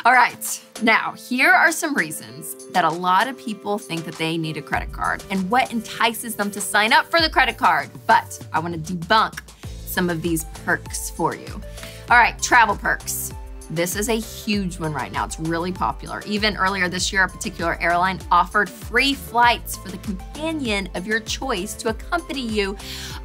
All right, now here are some reasons that a lot of people think that they need a credit card and what entices them to sign up for the credit card. But I want to debunk some of these perks for you. All right, travel perks. This is a huge one right now. It's really popular. Even earlier this year, a particular airline offered free flights for the companion of your choice to accompany you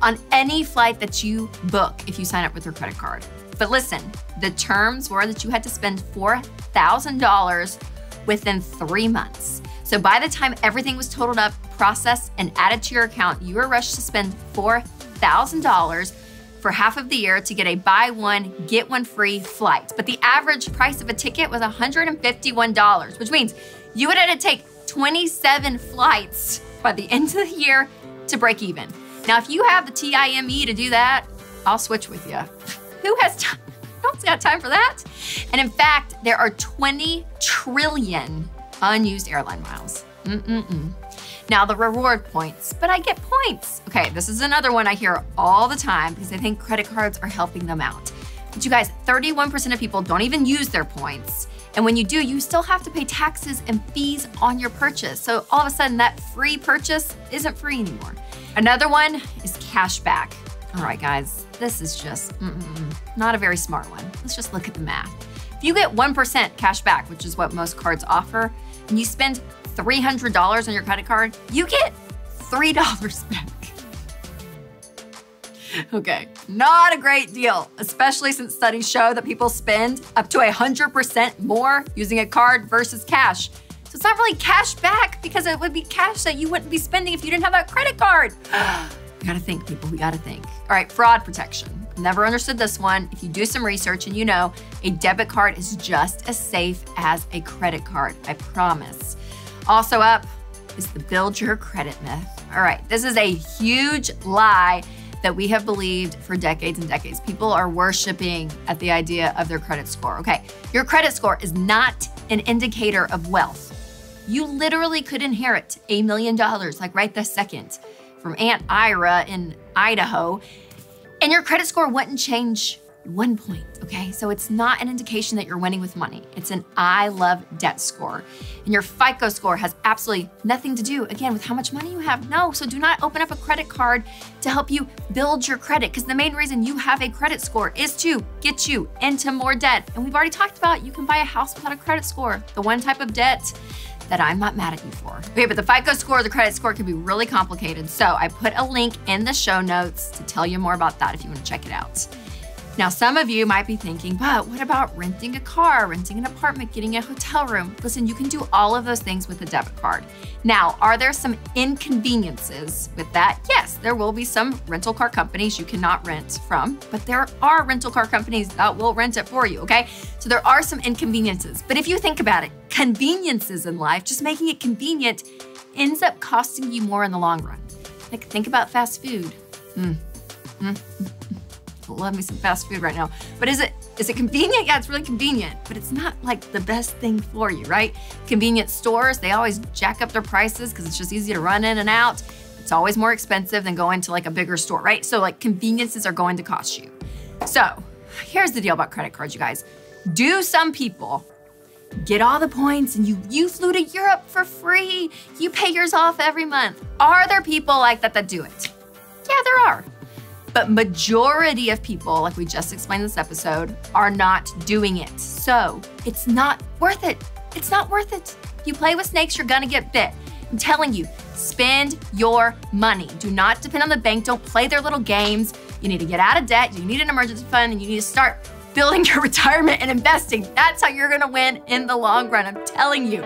on any flight that you book if you sign up with your credit card. But listen, the terms were that you had to spend $4,000 within 3 months. So by the time everything was totaled up, processed, and added to your account, you were rushed to spend $4,000 for half of the year to get a buy one, get one free flight. But the average price of a ticket was $151, which means you would have to take 27 flights by the end of the year to break even. Now, if you have the TIME to do that, I'll switch with you. Who has time? No one's got time for that. And in fact, there are 20 trillion unused airline miles. Now the reward points, but I get points. Okay, this is another one I hear all the time because I think credit cards are helping them out. But you guys, 31% of people don't even use their points. And when you do, you still have to pay taxes and fees on your purchase. So all of a sudden that free purchase isn't free anymore. Another one is cashback. All right, guys, this is just not a very smart one. Let's just look at the math. If you get 1% cash back, which is what most cards offer, and you spend $300 on your credit card, you get $3 back. Okay, not a great deal, especially since studies show that people spend up to 100% more using a card versus cash. So it's not really cash back because it would be cash that you wouldn't be spending if you didn't have that credit card. We gotta think, people, we gotta think. All right, fraud protection. Never understood this one. If you do some research and you know, a debit card is just as safe as a credit card, I promise. Also up is the build your credit myth. All right, this is a huge lie that we have believed for decades and decades. People are worshiping at the idea of their credit score. Okay, your credit score is not an indicator of wealth. You literally could inherit $1 million, like right this second, from Aunt Ira in Idaho, and your credit score wouldn't change 1 point, okay? So it's not an indication that you're winning with money. It's an I love debt score. And your FICO score has absolutely nothing to do, again, with how much money you have. No, so do not open up a credit card to help you build your credit, because the main reason you have a credit score is to get you into more debt. And we've already talked about you can buy a house without a credit score, the one type of debt that I'm not mad at you for. Okay, but the FICO score, the credit score can be really complicated. So I put a link in the show notes to tell you more about that if you want to check it out. Now, some of you might be thinking, but what about renting a car, renting an apartment, getting a hotel room? Listen, you can do all of those things with a debit card. Now, are there some inconveniences with that? Yes, there will be some rental car companies you cannot rent from, but there are rental car companies that will rent it for you, okay? So there are some inconveniences, but if you think about it, conveniences in life, just making it convenient, ends up costing you more in the long run. Like, think about fast food. Love me some fast food right now. But is it convenient? Yeah, it's really convenient, but it's not like the best thing for you, right? Convenience stores, they always jack up their prices because it's just easy to run in and out. It's always more expensive than going to like a bigger store, right? So like conveniences are going to cost you. So here's the deal about credit cards, you guys. Do some people get all the points and you flew to Europe for free? You pay yours off every month. Are there people like that do it? Yeah, there are. But majority of people, like we just explained in this episode, are not doing it. So it's not worth it. It's not worth it. If you play with snakes, you're gonna get bit. I'm telling you, spend your money. Do not depend on the bank. Don't play their little games. You need to get out of debt. You need an emergency fund, and you need to start building your retirement and investing. That's how you're gonna win in the long run. I'm telling you.